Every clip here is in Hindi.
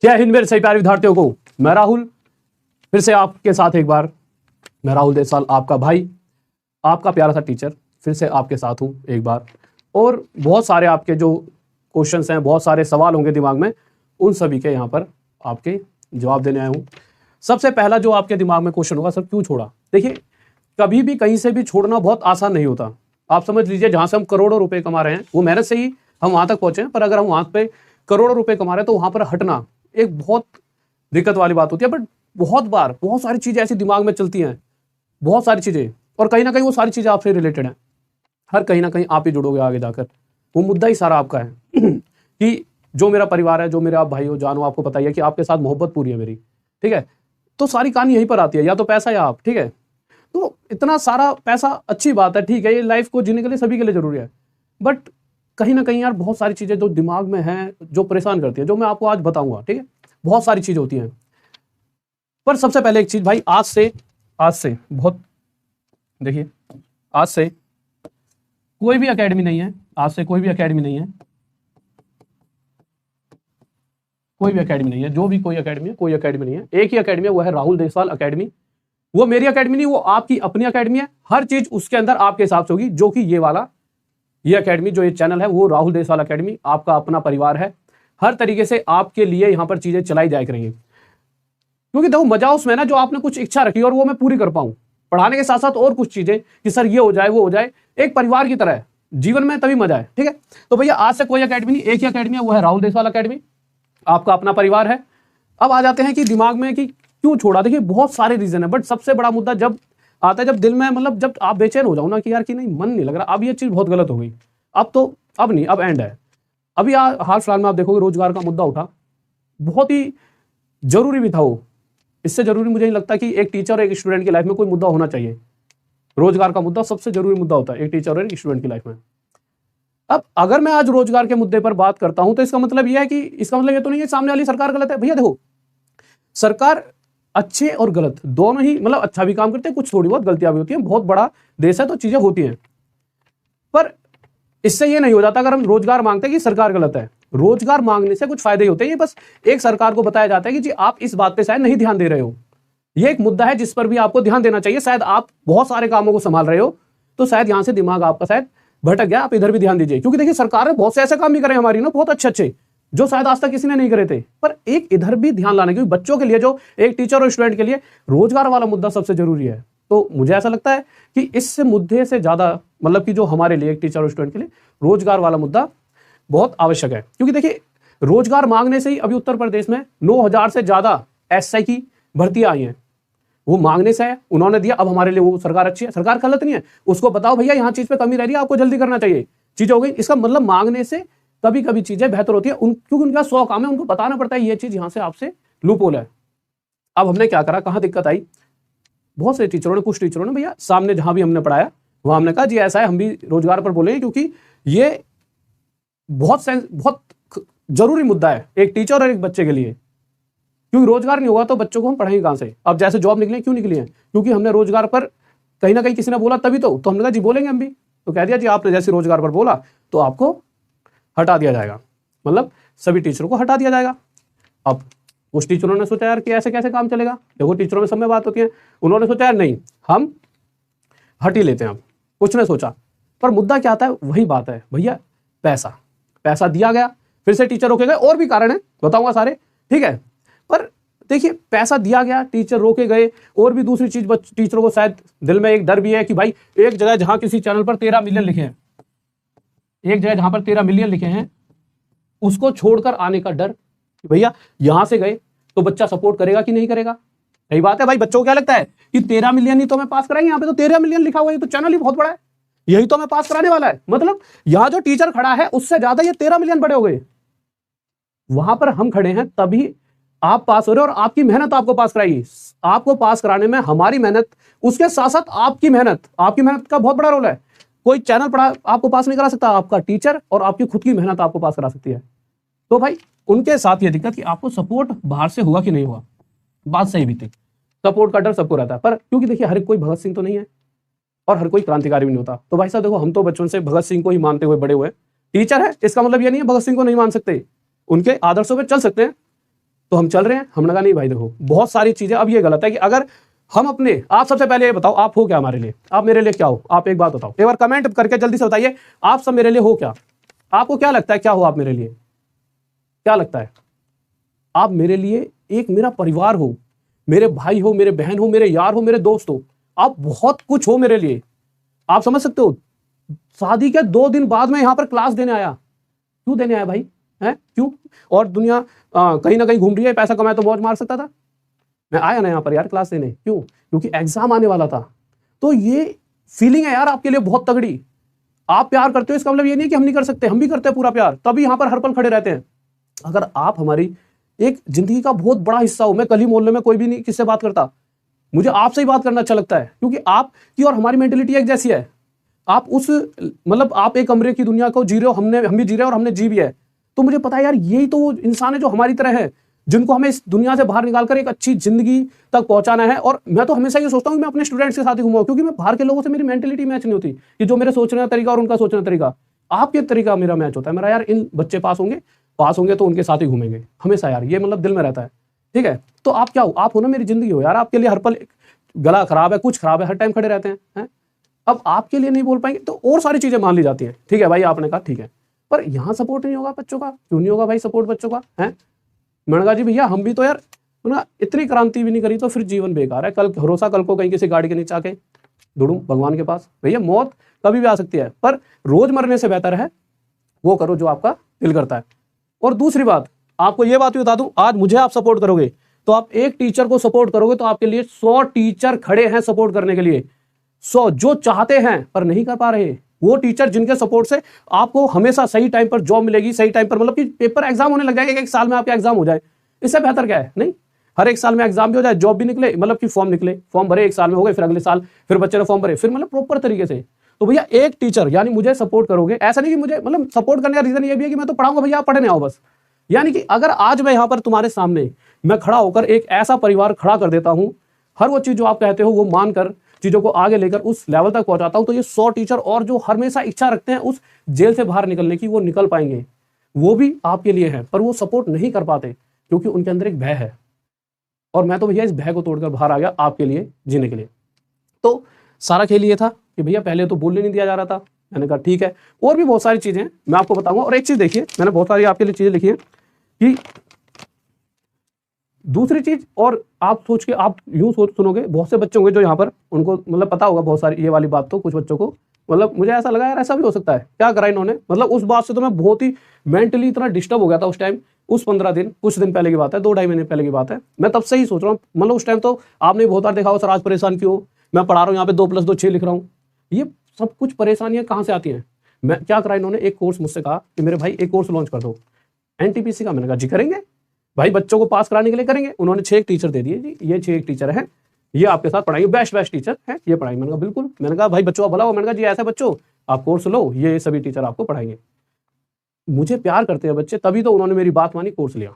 जय हिंद मेरे सभी प्यारे विद्यार्थियों को। मैं राहुल फिर से आपके साथ एक बार। मैं राहुल देसवाल, आपका भाई, आपका प्यारा सा टीचर, फिर से आपके साथ हूँ एक बार। और बहुत सारे आपके जो क्वेश्चंस हैं, बहुत सारे सवाल होंगे दिमाग में, उन सभी के यहाँ पर आपके जवाब देने आया हूँ। सबसे पहला जो आपके दिमाग में क्वेश्चन होगा, सर क्यों छोड़ा? देखिए, कभी भी कहीं से भी छोड़ना बहुत आसान नहीं होता। आप समझ लीजिए, जहाँ से हम करोड़ों रुपए कमा रहे हैं, वो मेहनत से ही हम वहां तक पहुंचे हैं, पर अगर हम वहां पे करोड़ों रुपए कमा रहे हैं तो वहां पर हटना एक बहुत दिक्कत वाली बात होती है। बट बहुत बार बहुत सारी चीजें ऐसी दिमाग में चलती हैं, बहुत सारी चीजें, और कहीं ना कहीं वो सारी चीजें आपसे रिलेटेड हैं। हर कहीं ना कहीं आप ही जुड़ोगे आगे जाकर। वो मुद्दा ही सारा आपका है कि जो मेरा परिवार है, जो मेरे आप भाई हो, जानो, आपको पता ही है कि आपके साथ मोहब्बत पूरी है मेरी, ठीक है। तो सारी कहानी यहीं पर आती है, या तो पैसा या आप, ठीक है। तो इतना सारा पैसा अच्छी बात है, ठीक है, ये लाइफ को जीने के लिए सभी के लिए जरूरी है। बट कहीं ना कहीं यार बहुत सारी चीजें जो दिमाग में हैं, जो परेशान करती है, जो मैं आपको आज बताऊंगा, ठीक है। बहुत सारी चीजें होती हैं, पर सबसे पहले एक चीज भाई, आज से बहुत, देखिए, आज से कोई भी एकेडमी नहीं है, आज से कोई भी एकेडमी नहीं है, कोई भी एकेडमी नहीं है, जो भी कोई एकेडमी है, कोई एकेडमी नहीं है। एक ही एकेडमी है, वो है राहुल देसवाल एकेडमी। वो मेरी एकेडमी नहीं, वो आपकी अपनी एकेडमी है। हर चीज उसके अंदर आपके हिसाब से होगी, जो कि ये एकेडमी, जो ये चैनल है, वो राहुल देसवाल एकेडमी आपका अपना परिवार है। हर तरीके से आपके लिए यहां पर चीजें चलाई जाया करेंगी, क्योंकि देखो मजा उसमें ना, जो आपने कुछ इच्छा रखी और वो मैं पूरी कर पाऊं, पढ़ाने के साथ साथ और कुछ चीजें कि सर ये हो जाए, वो हो जाए, एक परिवार की तरह है जीवन में, तभी मजा है, ठीक है। तो भैया आज से कोई एकेडमी नहीं, एक ही एकेडमी है, वो है राहुल देसवाल एकेडमी, आपका अपना परिवार है। अब आ जाते हैं कि दिमाग में कि क्यों छोड़ा। देखिए बहुत सारे रीजन है, बट सबसे बड़ा मुद्दा जब आता है, जब दिल में, मतलब जब आप बेचैन हो जाओ ना कि यार कि नहीं, मन नहीं लग रहा, अब ये चीज बहुत गलत हो गई, अब तो, अब नहीं, अब एंड है। अभी हाल फिलहाल में आप देखोगे रोजगार का मुद्दा उठा, बहुत ही जरूरी भी था वो। इससे जरूरी मुझे नहीं लगता कि एक टीचर और एक स्टूडेंट की लाइफ में कोई मुद्दा होना चाहिए। रोजगार का मुद्दा सबसे जरूरी मुद्दा होता है एक टीचर और एक स्टूडेंट की लाइफ में। अब अगर मैं आज रोजगार के मुद्दे पर बात करता हूं तो इसका मतलब यह है कि, इसका मतलब ये तो नहीं है सामने वाली सरकार गलत है। भैया देखो, सरकार अच्छे और गलत दोनों ही, मतलब अच्छा भी काम करते हैं, कुछ थोड़ी बहुत गलतियां भी होती हैं, बहुत बड़ा देश है तो चीजें होती हैं। पर इससे ये नहीं हो जाता अगर हम रोजगार मांगते हैं कि सरकार गलत है। रोजगार मांगने से कुछ फायदे ही होते हैं, ये बस एक सरकार को बताया जाता है कि जी आप इस बात पे शायद नहीं ध्यान दे रहे हो। ये एक मुद्दा है जिस पर भी आपको ध्यान देना चाहिए। शायद आप बहुत सारे कामों को संभाल रहे हो, तो शायद यहां से दिमाग आपका शायद भटक गया, आप इधर भी ध्यान दीजिए। क्योंकि देखिए सरकार ने बहुत से ऐसे काम भी करे हमारी ना, बहुत अच्छे अच्छे, जो शायद आज तक किसी ने नहीं करे थे। पर एक इधर भी ध्यान लाना, क्योंकि बच्चों के लिए, जो एक टीचर और स्टूडेंट के लिए रोजगार वाला मुद्दा सबसे जरूरी है। तो मुझे ऐसा लगता है कि इस मुद्दे से ज्यादा, मतलब कि जो हमारे लिए, एक टीचर और स्टूडेंट के लिए रोजगार वाला मुद्दा बहुत आवश्यक है। क्योंकि देखिए रोजगार मांगने से ही अभी उत्तर प्रदेश में 9,000 से ज्यादा एसआई की भर्तियां आई हैं। वो मांगने से है, उन्होंने दिया, अब हमारे लिए वो सरकार अच्छी है, सरकार गलत नहीं है। उसको बताओ भैया यहाँ चीज पे कमी रह रही है, आपको जल्दी करना चाहिए, चीजें हो गई। इसका मतलब मांगने से कभी कभी चीजें बेहतर होती है, क्योंकि उनका 100 काम है, उनको बताना पड़ता है ये चीज यहाँ से आपसे लूपहोल है। अब हमने क्या करा, कहाँ दिक्कत आई, बहुत से टीचरों ने, कुछ टीचरों ने भैया सामने जहां भी हमने पढ़ाया वहां हमने कहा जी ऐसा है, हम भी रोजगार पर बोलेंगे, क्योंकि ये बहुत जरूरी मुद्दा है एक टीचर और एक बच्चे के लिए। क्योंकि रोजगार नहीं होगा तो बच्चों को हम पढ़ाएंगे कहां से? अब जैसे जॉब निकली, क्यों निकली है? क्योंकि हमने रोजगार पर कहीं ना कहीं किसी ने बोला, तभी तो हमने कहा जी बोलेंगे हम भी। तो कह दिया जी आपने जैसे रोजगार पर बोला तो आपको हटा दिया जाएगा, मतलब सभी टीचरों को हटा दिया जाएगा। अब उस टीचरों ने सोचा यार कि ऐसे कैसे काम चलेगा, देखो टीचरों में सब में बात होती है, उन्होंने सोचा यार नहीं हम हट ही लेते हैं। अब कुछ ने सोचा, पर मुद्दा क्या आता है, वही बात है भैया, पैसा दिया गया, फिर से टीचर रोके गए, और भी कारण है बताऊंगा सारे, ठीक है। पर देखिए पैसा दिया गया, टीचर रोके गए, और भी दूसरी चीज टीचरों को शायद दिल में एक डर भी है कि भाई एक जगह जहां किसी चैनल पर 13 मिलियन लिखे हैं, एक जगह जहां पर 13 मिलियन लिखे हैं, उसको छोड़कर आने का डर कि भैया यहां से गए तो बच्चा सपोर्ट करेगा कि नहीं करेगा। यही बात है भाई, बच्चों को क्या लगता है कि 13 मिलियन ही तो मैं पास कराएंगे, यहाँ पे तो 13 मिलियन लिखा हुआ है, तो चैनल ही बहुत बड़ा है, यही तो मैं पास कराने वाला है। मतलब यहां जो टीचर खड़ा है उससे ज्यादा ये 13 मिलियन बड़े हो गए। वहां पर हम खड़े हैं तभी आप पास हो रहे हो, और आपकी मेहनत आपको पास कराएगी। आपको पास कराने में हमारी मेहनत, उसके साथ साथ आपकी मेहनत का बहुत बड़ा रोल है। कोई चैनल पढ़ा आपको पास नहीं करा सकता, आपका टीचर और आपकी खुद की मेहनत आपको पास करा सकती है। तो भाई उनके साथ ये दिक्कत कि आपको सपोर्ट बाहर से हुआ कि नहीं हुआ, बात सही भी थी, सपोर्ट का डर सबको रहता है। पर क्योंकि देखिए हर कोई भगत सिंह तो नहीं है, और हर कोई क्रांतिकारी भी नहीं होता। तो भाई साहब देखो, हम तो बचपन से भगत सिंह को ही मानते हुए बड़े हुए। टीचर है, इसका मतलब ये नहीं है भगत सिंह को नहीं मान सकते, उनके आदर्शों पे चल सकते हैं, तो हम चल रहे हैं। हमने कहा नहीं भाई देखो बहुत सारी चीजें, अब ये गलत है कि अगर हम अपने, आप सबसे पहले ये बताओ आप हो क्या हमारे लिए, आप मेरे लिए क्या हो, आप एक बात बताओ, एक बार कमेंट करके जल्दी से बताइए आप सब मेरे लिए हो क्या, आपको क्या लगता है क्या हो आप मेरे लिए, क्या लगता है? आप मेरे लिए एक मेरा परिवार हो, मेरे भाई हो, मेरे बहन हो, मेरे यार हो, मेरे दोस्त हो, आप बहुत कुछ हो मेरे लिए। आप समझ सकते हो शादी के 2 दिन बाद मैं यहां पर क्लास देने आया, क्यों देने आया भाई, है क्यों? और दुनिया कहीं ना कहीं घूम रही है, पैसा कमाया तो मौज मार सकता था, मैं आया ना यहाँ पर यार क्लास देने, क्यों? क्योंकि एग्जाम आने वाला था। तो ये फीलिंग है यार आपके लिए बहुत तगड़ी। आप प्यार करते हो इसका मतलब ये नहीं कि हम नहीं कर सकते, हम भी करते हैं पूरा प्यार, तभी यहां पर हर पल खड़े रहते हैं। अगर आप हमारी एक जिंदगी का बहुत बड़ा हिस्सा हो, मैं कल ही मोहल्ले में कोई भी नहीं किससे बात करता, मुझे आपसे ही बात करना अच्छा लगता है, क्योंकि आपकी और हमारी मेंटेलिटी एक जैसी है। आप उस मतलब आप एक कमरे की दुनिया को जी रहे हो, हम भी जी रहे हैं और हमने जी भी है। तो मुझे पता है यार यही तो वो इंसान है जो हमारी तरह है, जिनको हमें इस दुनिया से बाहर निकालकर एक अच्छी जिंदगी तक पहुंचाना है। और मैं तो हमेशा ये सोचता हूँ कि मैं अपने स्टूडेंट्स के साथ ही घूमूं, क्योंकि मैं बाहर के लोगों से मेरी मेंटेलिटी मैच नहीं होती, कि जो मेरे सोचने का तरीका और उनका सोचने का तरीका, आपके तरीका मेरा मैच होता है। मेरा यार इन बच्चे पास होंगे तो उनके साथ ही घूमेंगे हमेशा, यार ये मतलब दिल में रहता है। ठीक है, तो आप क्या हो, आप हो ना मेरी जिंदगी हो यार। आपके लिए हर पल गला खराब है, कुछ खराब है, हर टाइम खड़े रहते हैं। अब आपके लिए नहीं बोल पाएंगे तो और सारी चीजें मान ली जाती हैं। ठीक है भाई आपने कहा ठीक है, पर यहाँ सपोर्ट नहीं होगा बच्चों का, क्यों नहीं होगा भाई सपोर्ट बच्चों का, है? मैंने कहा जी भैया हम भी तो यार ना इतनी क्रांति भी नहीं करी तो फिर जीवन बेकार है। कल भरोसा कल को कहीं किसी गाड़ी के नीचे आके दौड़ूं भगवान के पास, भैया मौत कभी भी आ सकती है, पर रोज मरने से बेहतर है वो करो जो आपका दिल करता है। और दूसरी बात आपको ये बात भी बता दूं, आज मुझे आप सपोर्ट करोगे तो आप एक टीचर को सपोर्ट करोगे तो आपके लिए 100 टीचर खड़े हैं सपोर्ट करने के लिए। 100 जो चाहते हैं पर नहीं कर पा रहे, वो टीचर जिनके सपोर्ट से आपको हमेशा सही टाइम पर जॉब मिलेगी, सही टाइम पर, मतलब कि पेपर एग्जाम होने लग जाएगा, एक साल में आपका एग्जाम हो जाए, इससे बेहतर क्या है? नहीं, हर एक साल में एग्जाम भी हो जाए, जॉब भी निकले, मतलब कि फॉर्म निकले, फॉर्म भरे एक साल में हो गए, फिर अगले साल फिर बच्चे ने फॉर्म भरे, फिर मतलब प्रॉपर तरीके से। तो भैया एक टीचर यानी मुझे सपोर्ट करोगे, ऐसा नहीं कि मुझे मतलब सपोर्ट करने का रीजन ये भी है कि मैं तो पढ़ाऊंगा भैया आप पढ़ने आओ बस। यानी कि अगर आज मैं यहां पर तुम्हारे सामने मैं खड़ा होकर एक ऐसा परिवार खड़ा कर देता हूं, हर वो चीज जो आप कहते हो वो मानकर चीजों को आगे लेकर उस लेवल तक पहुंचाता हूं, तो ये 100 टीचर और जो हमेशा इच्छा रखते हैं उस जेल से बाहर निकलने की, वो निकल पाएंगे। वो भी आपके लिए है, पर वो सपोर्ट नहीं कर पाते क्योंकि उनके अंदर एक भय है। और मैं तो भैया इस भय को तोड़कर बाहर आ गया आपके लिए जीने के लिए। तो सारा खेल ये था कि भैया पहले तो बोलने नहीं दिया जा रहा था, मैंने कहा ठीक है। और भी बहुत सारी चीजें हैं मैं आपको बताऊंगा। और एक चीज देखिए, मैंने बहुत सारी आपके लिए चीजें लिखी है कि दूसरी चीज, और आप सोच के आप यूं सोच सुनोगे, बहुत से बच्चे होंगे जो यहाँ पर उनको मतलब पता होगा बहुत सारी ये वाली बात, तो कुछ बच्चों को मतलब मुझे ऐसा लगा यार ऐसा भी हो सकता है, क्या करा इन्होंने, मतलब उस बात से तो मैं बहुत ही मेंटली इतना डिस्टर्ब हो गया था उस टाइम। उस 15 दिन कुछ दिन पहले की बात है, 2-2.5 महीने पहले की बात है। मैं तब से ही सोच रहा हूँ, मतलब उस टाइम तो आपने बहुत बार देखा हो सर आज परेशान क्यों, मैं पढ़ा रहा हूँ यहाँ पे 2+2 6 लिख रहा हूँ। ये सब कुछ परेशानियां कहाँ से आती हैं? मैं क्या करा इन्होंने, एक कोर्स मुझसे कहा कि मेरे भाई एक कोर्स लॉन्च कर दो एनटीपीसी का। मैंने कहा जी करेंगे भाई, बच्चों को पास कराने के लिए करेंगे। उन्होंने 6 टीचर दे दिए जी, ये 6 टीचर हैं, ये आपके साथ पढ़ाएंगे, बेस्ट टीचर हैं ये पढ़ाएंगे। मैंने कहा बिल्कुल। मैंने कहा भाई बच्चों का भला हो, मैंने कहा जी ऐसा बच्चों आप कोर्स लो, ये सभी टीचर आपको पढ़ाएंगे। मुझे प्यार करते हैं बच्चे, तभी तो उन्होंने मेरी बात मानी, कोर्स लिया।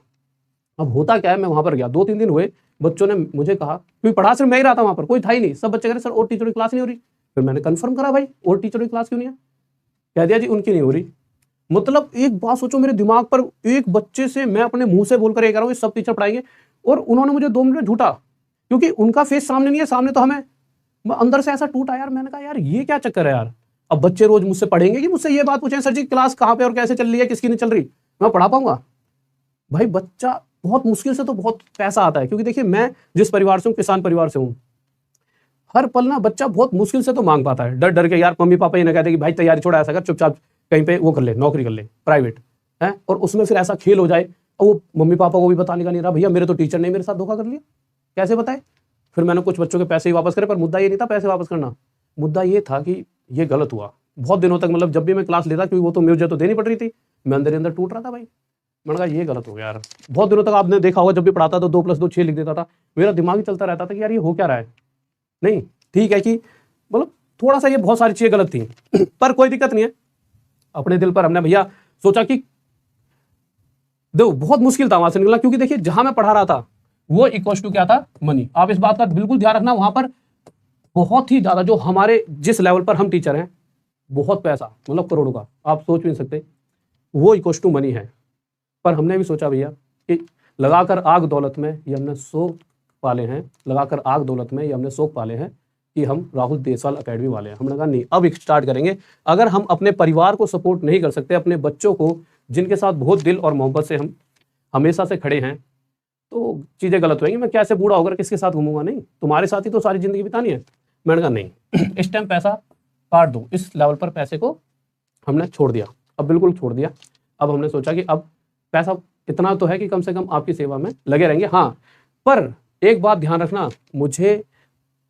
अब होता क्या है, मैं वहां पर गया 2-3 दिन हुए, बच्चों ने मुझे कहा, क्योंकि पढ़ा सिर्फ मैं ही रहा था वहां पर, कोई था ही नहीं, सब बच्चे कह रहे सर और टीचरों की क्लास नहीं हो रही। फिर मैंने कंफर्म करा भाई और टीचरों की क्लास क्यों नहीं है, कह दिया जी उनकी नहीं हो रही। मतलब एक बात सोचो, मेरे दिमाग पर एक बच्चे से मैं अपने मुंह से बोलकर ये कह रहा हूँ सब टीचर पढ़ाएंगे, और उन्होंने मुझे 2 मिनट में झूठा, क्योंकि उनका फेस सामने नहीं है, सामने तो हमें। अंदर से ऐसा टूटा यार, मैंने कहा यार ये क्या चक्कर है यार। अब बच्चे रोज मुझसे पढ़ेंगे कि मुझसे ये बात पूछें सर जी क्लास कहाँ पे और कैसे चल रही है, किसकी नहीं चल रही, मैं पढ़ा पाऊंगा? भाई बच्चा बहुत मुश्किल से तो बहुत पैसा आता है, क्योंकि देखिए मैं जिस परिवार से हूँ, किसान परिवार से हूँ, हर पल ना बच्चा बहुत मुश्किल से तो मांग पाता है, डर डर के। यार मम्मी पापा ये ना कहते कि भाई तैयारी छोड़ा, ऐसा कर चुपचाप कहीं पे वो कर ले, नौकरी कर ले प्राइवेट है, और उसमें फिर ऐसा खेल हो जाए और वो मम्मी पापा को भी बताने का नहीं रहा, भैया मेरे तो टीचर ने मेरे साथ धोखा कर लिया, कैसे बताए। फिर मैंने कुछ बच्चों के पैसे ही वापस करे, पर मुद्दा ये नहीं था पैसे वापस करना, मुद्दा ये था कि ये गलत हुआ। बहुत दिनों तक मतलब जब भी मैं क्लास लेता, क्योंकि वो तो मुझे तो देनी पड़ रही थी, मैं अंदर अंदर टूट रहा था भाई। मैंने कहा ये गलत हो गया यार। बहुत दिनों तक आपने देखा होगा जब भी पढ़ाता तो 2+2 6 लिख देता था, मेरा दिमाग ही चलता रहता था कि यार ये हो क्या रहा है। नहीं ठीक है कि मतलब थोड़ा सा ये बहुत सारी चीजें गलत थी पर कोई दिक्कत नहीं है, अपने दिल पर हमने भैया सोचा कि देखो बहुत मुश्किल था वहां से निकलना, क्योंकि देखिए जहां मैं पढ़ा रहा था वो इक्वल टू क्या था, मनी। आप इस बात का बिल्कुल ध्यान रखना, वहां पर बहुत ही ज्यादा, जो हमारे जिस लेवल पर हम टीचर हैं, बहुत पैसा, मतलब करोड़ों का, आप सोच भी नहीं सकते, वो इक्वल टू मनी है। पर हमने भी सोचा भैया कि लगाकर आग दौलत में ये हमने शौक पाले हैं, लगाकर आग दौलत में ये हमने शौक पाले हैं कि हम राहुल देसवाल एकेडमी वाले हैं। हमने कहा नहीं, अब स्टार्ट करेंगे। अगर हम अपने परिवार को सपोर्ट नहीं कर सकते, अपने बच्चों को जिनके साथ बहुत दिल और मोहब्बत से हम हमेशा से खड़े हैं, तो चीज़ें गलत होंगी। मैं कैसे बूढ़ा होकर किसके साथ घूमूंगा? नहीं, तुम्हारे साथ ही तो सारी जिंदगी बितानी है। मैंने कहा नहीं, इस टाइम पैसा काट दो। इस लेवल पर पैसे को हमने छोड़ दिया, अब बिल्कुल छोड़ दिया। अब हमने सोचा कि अब पैसा इतना तो है कि कम से कम आपकी सेवा में लगे रहेंगे। हाँ, पर एक बात ध्यान रखना, मुझे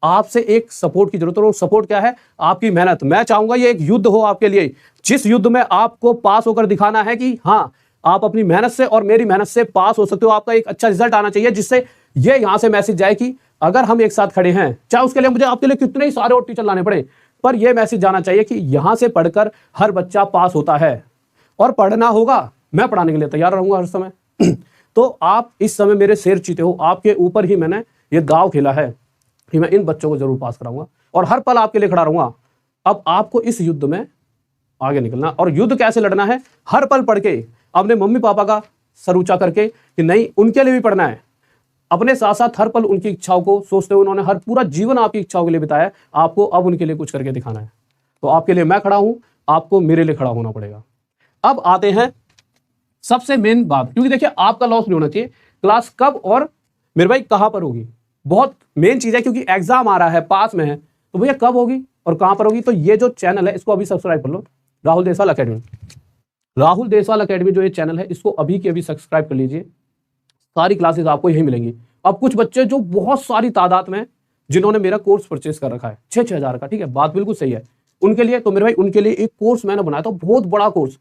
आपसे एक सपोर्ट की जरूरत है। और सपोर्ट क्या है? आपकी मेहनत। मैं चाहूंगा ये एक युद्ध हो आपके लिए, जिस युद्ध में आपको पास होकर दिखाना है कि हाँ, आप अपनी मेहनत से और मेरी मेहनत से पास हो सकते हो। आपका एक अच्छा रिजल्ट आना चाहिए, जिससे ये यहां से मैसेज जाए कि अगर हम एक साथ खड़े हैं, चाहे उसके लिए मुझे आपके लिए कितने ही सारे और टीचर लाने पड़े, पर यह मैसेज जाना चाहिए कि यहां से पढ़कर हर बच्चा पास होता है। और पढ़ना होगा, मैं पढ़ाने के लिए तैयार रहूंगा हर समय। तो आप इस समय मेरे शेर चीते हो, आपके ऊपर ही मैंने ये दाव खेला है कि मैं इन बच्चों को जरूर पास कराऊंगा और हर पल आपके लिए खड़ा रहूंगा। अब आपको इस युद्ध में आगे निकलना, और युद्ध कैसे लड़ना है? हर पल पढ़ के, अपने मम्मी पापा का सर ऊंचा करके कि नहीं, उनके लिए भी पढ़ना है। अपने साथ साथ हर पल उनकी इच्छाओं को सोचते हुए, उन्होंने हर पूरा जीवन आपकी इच्छाओं के लिए बिताया है, आपको अब उनके लिए कुछ करके दिखाना है। तो आपके लिए मैं खड़ा हूं, आपको मेरे लिए खड़ा होना पड़ेगा। अब आते हैं सबसे मेन बात, क्योंकि देखिए आपका लॉस नहीं होना चाहिए। क्लास कब और मेरे भाई कहां पर होगी, बहुत मेन चीज है, क्योंकि एग्जाम आ रहा है, पास में है, तो भैया कब होगी और कहां पर होगी। तो ये जो चैनल है इसको अभी सब्सक्राइब कर लो, राहुल देसवाल अकेडमी। राहुल देसवाल अकेडमी जो ये चैनल है, इसको अभी के अभी सब्सक्राइब कर लीजिए। सारी क्लासेस आपको यही मिलेंगी। अब कुछ बच्चे जो बहुत सारी तादाद में, जिन्होंने मेरा कोर्स परचेस कर रखा है 6-6 हज़ार का, ठीक है, बात बिल्कुल सही है, उनके लिए तो मेरे भाई, उनके लिए एक कोर्स मैंने बनाया था, बहुत बड़ा कोर्स,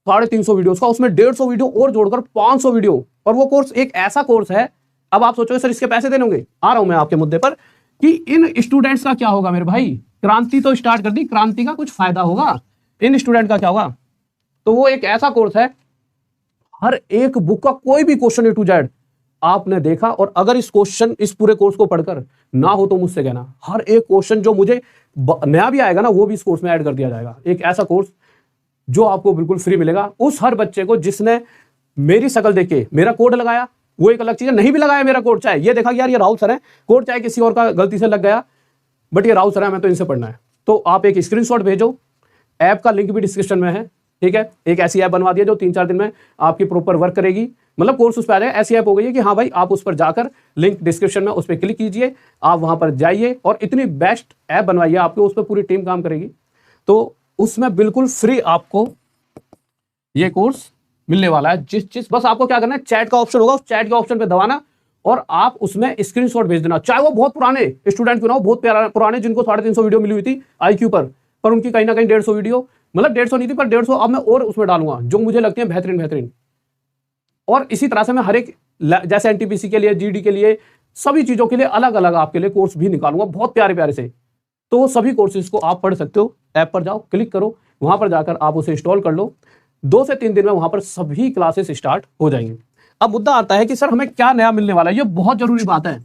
350 वीडियोस का, उसमें 150 वीडियो और जोड़कर 500 वीडियो। और वो कोर्स एक ऐसा कोर्स है, अब आप सोचो सर इसके पैसे देने होंगे। आ रहा हूं मैं आपके मुद्दे पर कि इन स्टूडेंट्स का क्या होगा मेरे भाई। क्रांति तो स्टार्ट कर दी, क्रांति का कुछ फायदा होगा, इन स्टूडेंट का क्या होगा। तो वो एक ऐसा कोर्स है, हर एक बुक का कोई भी क्वेश्चन A to Z आपने देखा, और अगर इस पूरे कोर्स को पढ़कर ना हो तो मुझसे कहना, हर एक क्वेश्चन जो मुझे नया भी आएगा ना, वो भी इस कोर्स में ऐड कर दिया जाएगा। एक ऐसा कोर्स जो आपको बिल्कुल फ्री मिलेगा। उस हर बच्चे को जिसने मेरी शक्ल देख के मेरा कोड लगाया, वो एक अलग चीज है, नहीं भी लगाया मेरा कोड, चाहे ये देखा कि यार ये राहुल सर है, कोड चाहे किसी और का गलती से लग गया, बट ये राहुल सर है, मैं तो इनसे पढ़ना है, तो आप एक स्क्रीनशॉट भेजो। ऐप का लिंक भी डिस्क्रिप्शन में है, ठीक है। एक ऐसी ऐप बनवा दिया जो 3-4 दिन में आपकी प्रॉपर वर्क करेगी, मतलब कोर्स उस पर आ जाएगा। ऐसी ऐप हो गई है कि हाँ भाई, आप उस पर जाकर, लिंक डिस्क्रिप्शन में, उस पर क्लिक कीजिए, आप वहां पर जाइए और इतनी बेस्ट ऐप बनवाइए, आपको उस पर पूरी टीम काम करेगी। तो उसमें बिल्कुल फ्री आपको ये कोर्स मिलने वाला है। जिस बस आपको क्या करना है, चैट का ऑप्शन होगा, उस चैट के ऑप्शन पे दबाना और आप उसमें स्क्रीनशॉट भेज देना। चाहे वो बहुत पुराने स्टूडेंट क्यों ना हो, बहुत पुराने, जिनको 350 वीडियो मिली हुई थी IQ पर उनकी कहीं ना कहीं 150 वीडियो, मतलब 150 नहीं थी पर 150 अब मैं और उसमें डालूंगा जो मुझे लगती है बेहतरीन। और इसी तरह से मैं हर एक, जैसे NTPC के लिए, GD के लिए, सभी चीजों के लिए अलग अलग आपके लिए कोर्स भी निकालूंगा, बहुत प्यारे से। तो वो सभी कोर्सेज को आप पढ़ सकते हो। ऐप पर जाओ, क्लिक करो, वहां पर जाकर आप उसे इंस्टॉल कर लो। 2 से 3 दिन में वहां पर सभी क्लासेस स्टार्ट हो जाएंगे। अब मुद्दा आता है कि सर हमें क्या नया मिलने वाला है, ये बहुत जरूरी बात है।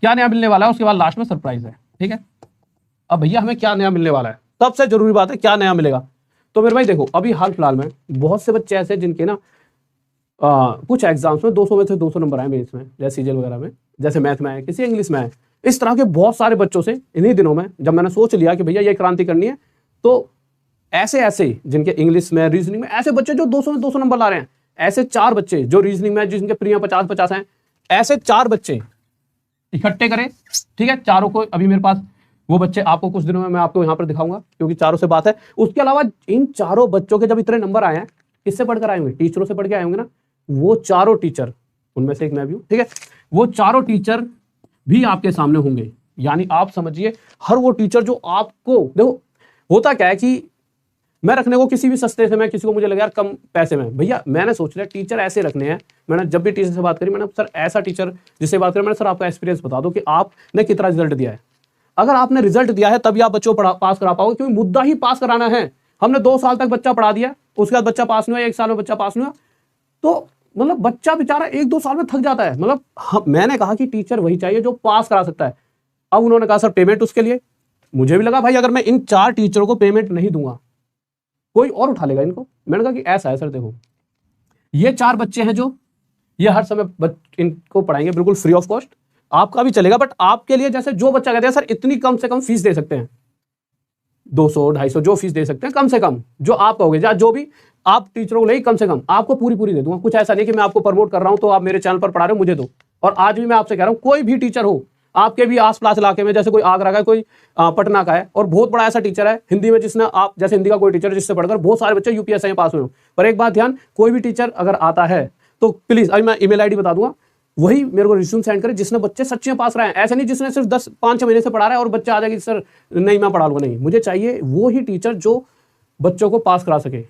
क्या नया मिलने वाला है, उसके बाद लास्ट में सरप्राइज है, ठीक है। अब भैया हमें क्या नया मिलने वाला है, सबसे जरूरी बात है क्या नया मिलेगा। तो मेरे भाई देखो, अभी हाल फिलहाल में बहुत से बच्चे ऐसे जिनके ना कुछ एग्जाम्स में 200 में से 200 नंबर आए मेरे इसमें, जैसे CGL वगैरह में, जैसे मैथ में आए, किसी इंग्लिश में आए। इस तरह के बहुत सारे बच्चों से इन्हीं दिनों में जब मैंने सोच लिया कि भैया ये क्रांति करनी है, तो ऐसे जिनके इंग्लिश में, रीजनिंग में, ऐसे बच्चे जो 200 में 200 नंबर ला रहे हैं, ऐसे 4 बच्चे जो रीजनिंग में, जिनके प्रिया 50-50 हैं, ऐसे 4 बच्चे इकट्ठे करें, ठीक है। चारों को अभी मेरे पास वो बच्चे आपको कुछ दिनों में मैं आपको यहाँ पर दिखाऊंगा, क्योंकि चारों से बात है। उसके अलावा इन चारों बच्चों के जब इतने नंबर आए हैं, किससे पढ़कर आए होंगे, टीचरों से पढ़ के आए होंगे ना। वो चारों टीचर, उनमें से एक मैं भी हूं, ठीक है, वो चारों टीचर भी आपके सामने होंगे। यानी आप समझिए, हर वो टीचर जो आपको, देखो होता क्या है कि मैं रखने को किसी भी सस्ते से, मैं किसी को मुझे लगा यार कम पैसे में, भैया मैंने सोच लिया टीचर ऐसे रखने हैं। मैंने जब भी टीचर से बात करी, मैंने सर ऐसा टीचर जिससे बात करी, मैंने सर आपका एक्सपीरियंस बता दो कि आपने कितना रिजल्ट दिया है। अगर आपने रिजल्ट दिया है तभी आप बच्चों को पास करा पाओगे, क्योंकि मुद्दा ही पास कराना है। हमने 2 साल तक बच्चा पढ़ा दिया, उसके बाद बच्चा पास नहीं हुआ, 1 साल में बच्चा पास नहीं हुआ, तो मतलब बच्चा बेचारा 1-2 साल में थक जाता है। मतलब मैंने कहा कि टीचर वही चाहिए जो पास करा सकता है। अब उन्होंने कहा सर पेमेंट उसके लिए, मुझे भी लगा भाई अगर मैं इन 4 टीचरों को पेमेंट नहीं दूंगा कोई और उठा लेगा इनको। मैंने कहा कि ऐसा है सर, देखो ये 4 बच्चे हैं जो ये हर समय इनको पढ़ाएंगे बिल्कुल फ्री ऑफ कॉस्ट, आपका भी चलेगा। बट आपके लिए जैसे जो बच्चा कहते हैं सर इतनी कम से कम फीस दे सकते हैं, 200 250 जो फीस दे सकते हैं कम से कम, जो आप कहोगे या जो भी आप टीचरों को ले कम से कम आपको पूरी दे दूंगा। कुछ ऐसा नहीं कि मैं आपको प्रमोट कर रहा हूं तो आप मेरे चैनल पर पढ़ा रहे हो मुझे दो। और आज भी मैं आपसे कह रहा हूं कोई भी टीचर हो आपके भी आस-पास इलाके में, जैसे कोई आगरा का है, कोई पटना का है और बहुत बड़ा ऐसा टीचर है हिंदी में जिसने आप जैसे हिंदी का कोई टीचर जिससे पढ़कर बहुत सारे बच्चे यूपीएससी में पास हुए हो। पर एक बात ध्यान, कोई भी टीचर अगर आता है तो प्लीज अभी मैं ईमेल आईडी बता दूंगा, वही मेरे को रिज्यूम सेंड करे जिसने बच्चे सच्ची में पास रहे हैं। ऐसे नहीं जिसने सिर्फ 10-5-6 महीने से पढ़ा रहा है और बच्चा आ जाएगी सर नहीं मैं पढ़ा लूंगा। नहीं, मुझे चाहिए वो ही टीचर जो बच्चों को पास करा सके,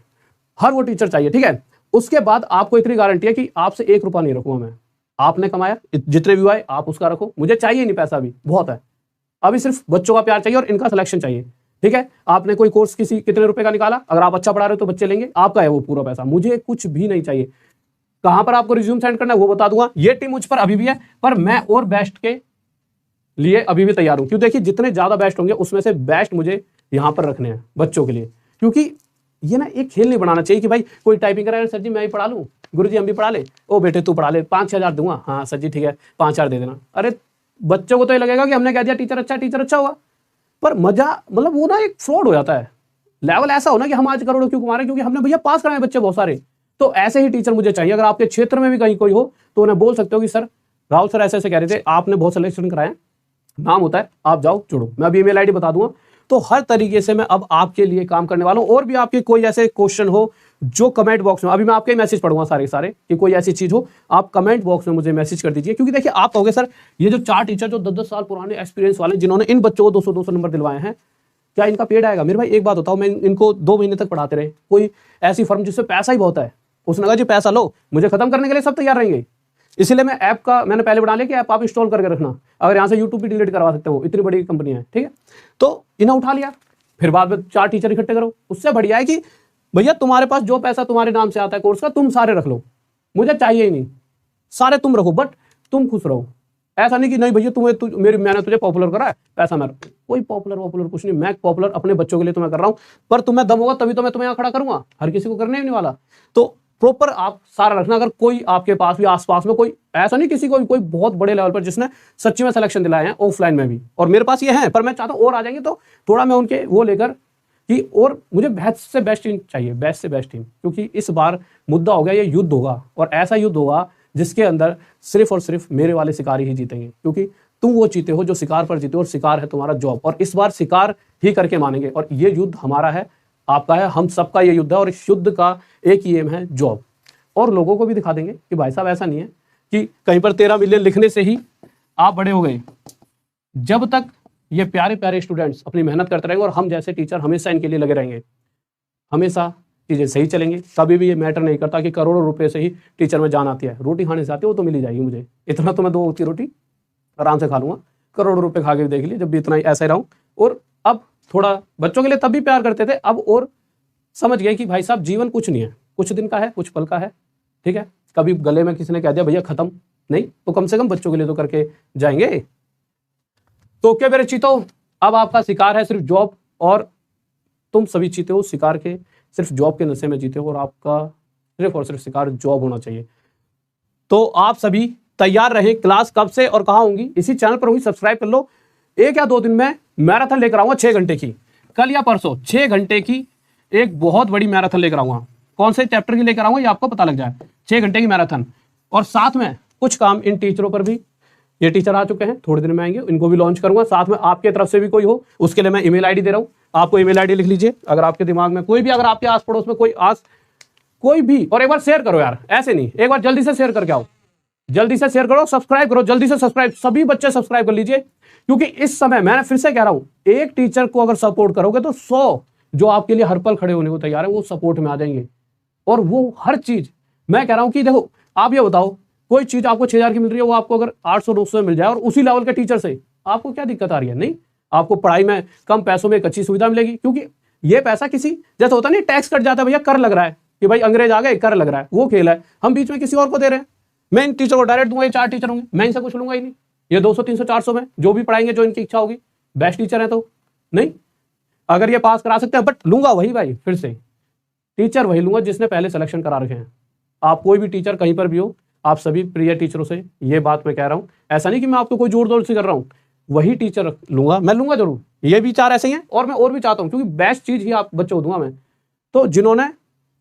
हर वो टीचर चाहिए, ठीक है। उसके बाद आपको इतनी गारंटी है कि आपसे 1 रुपया नहीं रखूंगा मैं, आपने कमाया जितने भी आए आप उसका रखो, मुझे चाहिए नहीं पैसा, अभी बहुत है, अभी सिर्फ बच्चों का प्यार चाहिए और इनका सिलेक्शन चाहिए, ठीक है। आपने कोई कोर्स किसी कितने रुपए का निकाला, अगर आप अच्छा पढ़ा रहे हो तो बच्चे लेंगे, आपका है वो पूरा पैसा, मुझे कुछ भी नहीं चाहिए। कहां पर आपको रिज्यूम सेंड करना है वो बता दूंगा। ये टीम मुझ पर अभी भी है, पर मैं और बेस्ट के लिए अभी भी तैयार हूं। क्यों, देखिए जितने ज्यादा बेस्ट होंगे उसमें से बेस्ट मुझे यहां पर रखने हैं बच्चों के लिए। क्योंकि ये ना एक खेल नहीं बनाना चाहिए कि भाई कोई टाइपिंग करा सर जी मैं ही पढ़ा लूं, गुरुजी हम भी पढ़ा ले, ओ बेटे तू पढ़ा ले 5-6 हज़ार दूंगा, हाँ सर जी ठीक है 5-4 दे देना। अरे बच्चों को तो ये लगेगा कि हमने कह दिया टीचर अच्छा हुआ, पर मजा मतलब वो ना एक फ्रॉड हो जाता है। लेवल ऐसा हो ना कि हम आज करोड़ों क्यों कमा रहे, क्योंकि हमने भैया पास कराए बच्चे बहुत सारे। तो ऐसे ही टीचर मुझे चाहिए। अगर आपके क्षेत्र में भी कहीं कोई हो तो उन्हें बोल सकते हो कि सर राहुल सर ऐसे कह रहे थे, आपने बहुत सिलेक्शन कराए, नाम होता है, आप जाओ जुड़ो। मैं अभी ईमेल आईडी बता दूंगा। तो हर तरीके से मैं अब आपके लिए काम करने वाला हूं। और भी आपके कोई ऐसे क्वेश्चन हो जो कमेंट बॉक्स में, अभी मैं आपके मैसेज पढ़ूंगा सारे कि कोई ऐसी चीज हो आप कमेंट बॉक्स में मुझे मैसेज कर दीजिए। क्योंकि देखिए आप कहोगे सर ये जो 4 टीचर जो 10-10 साल पुराने एक्सपीरियंस वाले जिन्होंने इन बच्चों को 200-200 नंबर दिलवाए हैं, क्या इनका पेड आएगा? मेरे भाई एक बात बताओ, मैं इनको 2 महीने तक पढ़ाते रहे, कोई ऐसी फर्म जिससे पैसा ही बहुत है, उसने कहा जी पैसा लो, मुझे खत्म करने के लिए सब तैयार रहेंगे। इसलिए मैं ऐप का मैंने पहले बना लिया कि ऐप आप इंस्टॉल करके रखना, अगर यहाँ से यूट्यूब भी डिलीट करवा सकते हो, इतनी बड़ी कंपनी है, ठीक है। तो इन्हें उठा लिया, फिर बाद में 4 टीचर इकट्ठे करो। उससे बढ़िया है कि भैया तुम्हारे पास जो पैसा तुम्हारे नाम से आता है कोर्स का तुम सारे रख लो, मुझे चाहिए ही नहीं, सारे तुम रखो, बट तुम खुश रहो। ऐसा नहीं कि नहीं भैया मैंने तुझे पॉपुलर करा है पैसा मैं, कोई पॉपुलर कुछ नहीं, मैं पॉपुलर अपने बच्चों के लिए तुम्हें कर रहा हूं। पर तुम्हें दम होगा तभी तो मैं तुम्हें यहाँ खड़ा करूंगा, हर किसी को करने ही नहीं वाला। तो प्रॉपर आप सारा रखना। अगर कोई आपके पास भी आसपास में कोई ऐसा नहीं किसी को कोई बहुत बड़े लेवल पर जिसने सच्ची में सिलेक्शन दिलाए हैं ऑफलाइन में भी, और मेरे पास ये है, पर मैं चाहता हूं और आ जाएंगे तो थोड़ा मैं उनके वो लेकर कि और मुझे बेस्ट से बेस्ट टीम चाहिए, बेस्ट से बेस्ट टीम। क्योंकि इस बार मुद्दा हो गया, ये युद्ध होगा और ऐसा युद्ध होगा जिसके अंदर सिर्फ और सिर्फ मेरे वाले शिकारी ही जीतेंगे। क्योंकि तुम वो जीते हो जो शिकार पर जीते हो, और शिकार है तुम्हारा जॉब, और इस बार शिकार ही करके मानेंगे। और ये युद्ध हमारा है, आपका है, हम सबका ये युद्ध है, और इस युद्ध का एक ही एम है जॉब। और लोगों को भी दिखा देंगे कि भाई साहब ऐसा नहीं है कि कहीं पर 13 मिलियन लिखने से ही आप बड़े हो गए। जब तक ये प्यारे प्यारे स्टूडेंट्स अपनी मेहनत करते रहेंगे और हम जैसे टीचर हमेशा इनके लिए लगे रहेंगे, हमेशा चीज़ें सही चलेंगी। कभी भी ये मैटर नहीं करता कि करोड़ों रुपए से ही टीचर में जान आती है। रोटी खाने से आती है वो तो मिल ही जाएगी मुझे, इतना तो मैं 2 वक्त की रोटी आराम से खा लूंगा, करोड़ों रुपए खा के भी देख ली जब भी इतना ऐसा ही रहूं। और अब थोड़ा बच्चों के लिए तब भी प्यार करते थे, अब और समझ गए कि भाई साहब जीवन कुछ नहीं है, कुछ दिन का है, कुछ पल का है, ठीक है। कभी गले में किसी ने कह दिया भैया खत्म नहीं, तो कम से कम बच्चों के लिए तो करके जाएंगे। तो क्या मेरे चीतों, अब आपका शिकार है सिर्फ जॉब, और तुम सभी चीते हो शिकार के, सिर्फ जॉब के नशे में जीते हो, और आपका सिर्फ और सिर्फ शिकार जॉब होना चाहिए। तो आप सभी तैयार रहे। क्लास कब से और कहाँ होंगी, इसी चैनल पर होंगी, सब्सक्राइब कर लो। 1 या 2 दिन में मैराथन लेकर आऊंगा 6 घंटे की, कल या परसों 6 घंटे की एक बहुत बड़ी मैराथन लेकर आऊंगा। कौन से चैप्टर की लेकर आऊंगा ये आपको पता लग जाए, 6 घंटे की मैराथन। और साथ में कुछ काम इन टीचरों पर भी, ये टीचर आ चुके हैं, थोड़े दिन में आएंगे, इनको भी लॉन्च करूंगा। साथ में आपके तरफ से भी कोई हो, उसके लिए मैं ईमेल आईडी दे रहा हूं, आपको ईमेल आईडी लिख लीजिए। अगर आपके दिमाग में कोई भी, अगर आपके आस पड़ोस में कोई भी, और एक बार शेयर करो यार, ऐसे नहीं, एक बार जल्दी से शेयर करके आओ, जल्दी से शेयर करो, सब्सक्राइब करो, जल्दी से सब्सक्राइब, सभी बच्चे सब्सक्राइब कर लीजिए। क्योंकि इस समय मैं फिर से कह रहा हूं, एक टीचर को अगर सपोर्ट करोगे तो 100 जो आपके लिए हर पल खड़े होने को तैयार है वो सपोर्ट में आ जाएंगे। और वो हर चीज मैं कह रहा हूं कि देखो, आप ये बताओ, कोई चीज आपको 6000 की मिल रही है, वो आपको अगर 800-900 में मिल जाए और उसी लेवल के टीचर से, आपको क्या दिक्कत आ रही है? नहीं, आपको पढ़ाई में कम पैसों में एक अच्छी सुविधा मिलेगी। क्योंकि ये पैसा किसी, जैसे होता नहीं टैक्स कट जाता है भैया, कर लग रहा है कि भाई अंग्रेज आ गए कर लग रहा है, वो खेल है, हम बीच में किसी और को दे रहे हैं। मैं इन टीचर को डायरेक्ट दूंगा, ये 4 टीचर होंगे, मैं इनसे कुछ लूंगा ही नहीं। ये 200, 300, 400 में जो भी पढ़ाएंगे, जो इनकी इच्छा होगी, बेस्ट टीचर है तो नहीं, अगर ये पास करा सकते हैं, बट लूंगा वही भाई, फिर से टीचर वही लूंगा जिसने पहले सिलेक्शन करा रखे हैं। आप कोई भी टीचर कहीं पर भी हो, आप सभी प्रिय टीचरों से ये बात मैं कह रहा हूँ, ऐसा नहीं कि मैं आपको कोई जोर जोर से कर रहा हूँ, वही टीचर लूंगा, मैं लूंगा जरूर, ये विचार ऐसे ही है, और मैं और भी चाहता हूँ क्योंकि बेस्ट चीज ही आप बच्चों को दूंगा मैं। तो जिन्होंने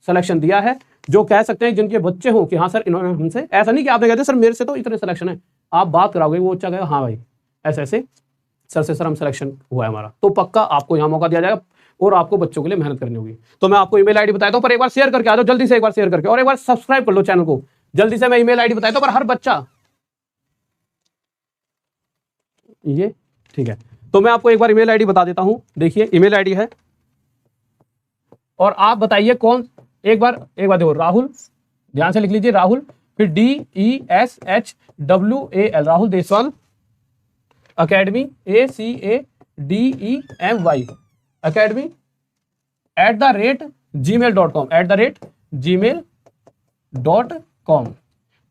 सिलेक्शन दिया है, जो कह सकते हैं जिनके बच्चे हो कि हाँ सर इन्होंने हमसे, ऐसा नहीं कि आपने कहते सर मेरे से तो इतने सिलेक्शन है, आप बात कराओगे वो बच्चा कहेगा हाँ भाई ऐसे ऐसे सर से सर हम सिलेक्शन हुआ है हमारा, तो पक्का आपको यहाँ मौका दिया जाएगा और आपको बच्चों के लिए मेहनत करनी होगी। तो मैं आपको ईमेल आईडी बताया था, पर एक बार शेयर करके आ जाओ जल्दी से, एक बार शेयर करके, और एक बार सब्सक्राइब कर लो चैनल को जल्दी से। मैं ईमेल आईडी बताया था पर हर बच्चा ये ठीक है, तो मैं आपको एक बार ईमेल आईडी बता देता हूं। देखिए ईमेल आईडी है, और आप बताइए कौन, एक बार देखो, राहुल, ध्यान से लिख लीजिए, राहुल, फिर DESHWAL, Rahul Deswal academy, ACADEMY academy @gmail.com।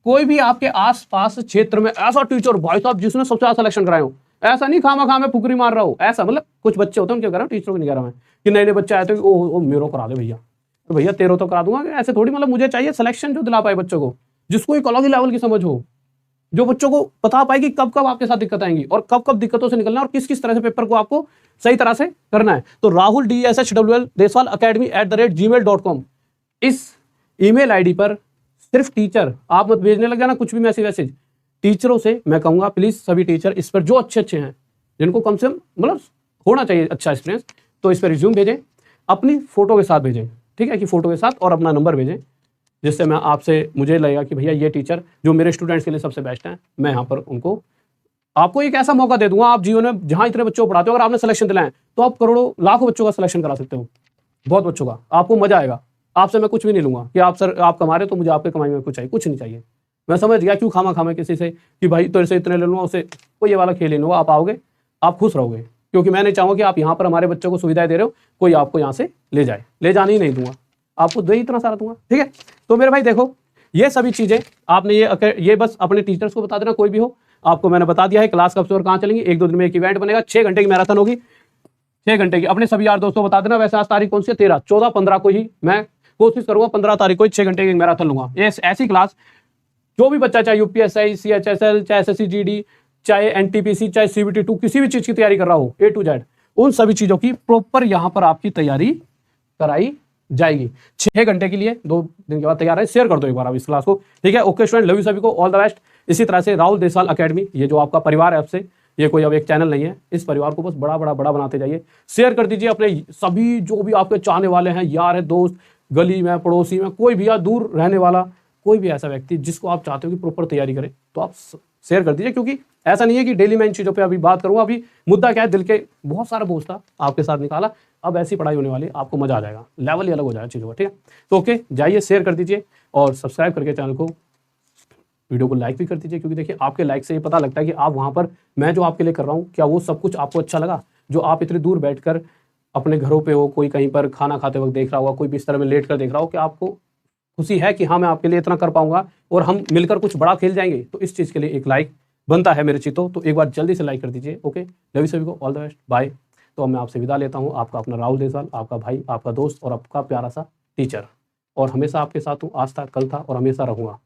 कोई भी आपके आसपास क्षेत्र में ऐसा टीचर भाई साहब जिसने सबसे ज्यादा सिलेक्शन कराए हो, ऐसा नहीं खामा खा में फुकरी मार रहा हूं, ऐसा मतलब कुछ बच्चे होते हैं उनके कह रहा हूं, टीचरों को नहीं कह रहा मैं कि नए नए बच्चे आए थे ओ मेरो करा दे भैया, तो भैया तेरो तो करा दूंगा, ऐसे थोड़ी, मतलब मुझे चाहिए सिलेक्शन जो दिला पाए बच्चों को, जिसको एक अलग ही लेवल की समझ हो, जो बच्चों को बता पाए कि कब कब आपके साथ दिक्कत आएंगी और कब कब दिक्कतों से निकलना है और किस किस तरह से पेपर को आपको सही तरह से करना है। तो Rahul DSHWL Deswal academy @gmail.com, इस ईमेल आईडी पर सिर्फ टीचर, आप मत भेजने लग जाना कुछ भी मैसेज, टीचरों से मैं कहूंगा प्लीज सभी टीचर इस पर जो अच्छे हैं, जिनको कम से कम मतलब होना चाहिए अच्छा एक्सपीरियंस, तो इस पर रिज्यूम भेजें, अपनी फोटो के साथ भेजें, ठीक है, कि फोटो के साथ, और अपना नंबर भेजें, जिससे मैं आपसे, मुझे लगेगा कि भैया ये टीचर जो मेरे स्टूडेंट्स के लिए सबसे बेस्ट हैं, मैं यहाँ पर उनको, आपको एक ऐसा मौका दे दूंगा, आप जीवन में जहां इतने बच्चों को पढ़ाते हो, अगर आपने सिलेक्शन दिलाए तो आप करोड़ों लाखों बच्चों का सिलेक्शन करा सकते हो, बहुत बच्चों का, आपको मजा आएगा। आपसे मैं कुछ भी नहीं लूंगा कि आप सर आप कमा रहे तो मुझे आपके कमाई में कुछ चाहिए, कुछ नहीं चाहिए, मैं समझ गया क्यों खामा किसी से कि भाई तेरे से इतने ले लूंगा, उसे कोई ये वाला खेल ले लूंगा। आप आओगे आप खुश रहोगे, क्योंकि मैं नहीं चाहूंगा कि आप यहाँ पर हमारे बच्चों को सुविधाएं दे रहे हो, कोई आपको यहाँ से ले जाए, ले जाने ही नहीं दूंगा, आपको दे इतना सारा दूंगा, ठीक है। तो मेरे भाई देखो ये सभी चीजें आपने ये बस अपने टीचर्स को बता देना, कोई भी हो, आपको मैंने बता दिया है क्लास कब से और कहाँ चलेंगी, 1-2 दिन में एक इवेंट बनेगा, 6 घंटे की मैराथन होगी, 6 घंटे की, अपने सभी यार दोस्तों को बता देना। वैसे आज तारीख कौन सी है, 13, 14, 15 को ही मैं कोशिश करूंगा, 15 तारीख को 6 घंटे की मैराथन लूंगा। ये ऐसी क्लास जो भी बच्चा, चाहे UPSI, CHSL, चाहे SSC GD, चाहे NTPC, चाहे CBT 2, किसी भी चीज की तैयारी कर रहा हो A to Z, उन सभी चीजों की प्रॉपर यहाँ पर आपकी तैयारी कराई जाएगी 6 घंटे के लिए। 2 दिन के बाद तैयार है, शेयर कर दो एक बार आप इस क्लास को, ठीक है। ओके स्टूडेंट, लव यू सभी को, ऑल द बेस्ट। इसी तरह से राहुल देसवाल अकेडमी, ये जो आपका परिवार है, आपसे ये कोई अब एक चैनल नहीं है, इस परिवार को बस बड़ा बड़ा बड़ा बनाते जाइए, शेयर कर दीजिए अपने सभी जो भी आपके चाहने वाले हैं, यार है, दोस्त, गली में, पड़ोसी में, कोई भी, या दूर रहने वाला कोई भी ऐसा व्यक्ति जिसको आप चाहते हो कि प्रॉपर तैयारी करे, तो आप शेयर कर दीजिए। क्योंकि ऐसा नहीं है कि डेली मैं इन चीज़ों पे अभी बात करूंगा, अभी मुद्दा क्या है, दिल के बहुत सारा बोझ था आपके साथ निकाला, अब ऐसी पढ़ाई होने वाली, आपको मजा आ जाएगा, लेवल ही अलग हो जाएगा चीज़ों का, ठीक है। तो ओके, जाइए शेयर कर दीजिए और सब्सक्राइब करके चैनल को, वीडियो को लाइक भी कर दीजिए, क्योंकि देखिए आपके लाइक से ये पता लगता है कि आप वहाँ पर मैं जो आपके लिए कर रहा हूँ, क्या वो सब कुछ आपको अच्छा लगा। जो आप इतनी दूर बैठकर अपने घरों पे हो, कोई कहीं पर खाना खाते वक्त देख रहा होगा, कोई बिस्तर में लेट कर देख रहा हो, कि आपको खुशी है कि हाँ मैं आपके लिए इतना कर पाऊंगा और हम मिलकर कुछ बड़ा खेल जाएंगे, तो इस चीज़ के लिए एक लाइक बनता है मेरे चित्तों, तो एक बार जल्दी से लाइक कर दीजिए। ओके, लव यू सभी को, ऑल द बेस्ट, बाय। तो अब मैं आपसे विदा लेता हूँ, आपका अपना राहुल देसवाल, आपका भाई, आपका दोस्त और आपका प्यारा सा टीचर, और हमेशा आपके साथ हूँ, आज था, कल था और हमेशा रहूँगा।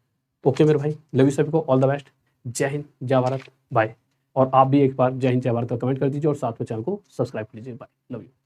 ओके मेरे भाई, लव यू सभी को, ऑल द बेस्ट, जय हिंद, जय भारत, बाय। और आप भी एक बार जय हिंद जय भारत का कमेंट कर दीजिए और साथ में चैनल को सब्सक्राइब कीजिए। Bye, love you.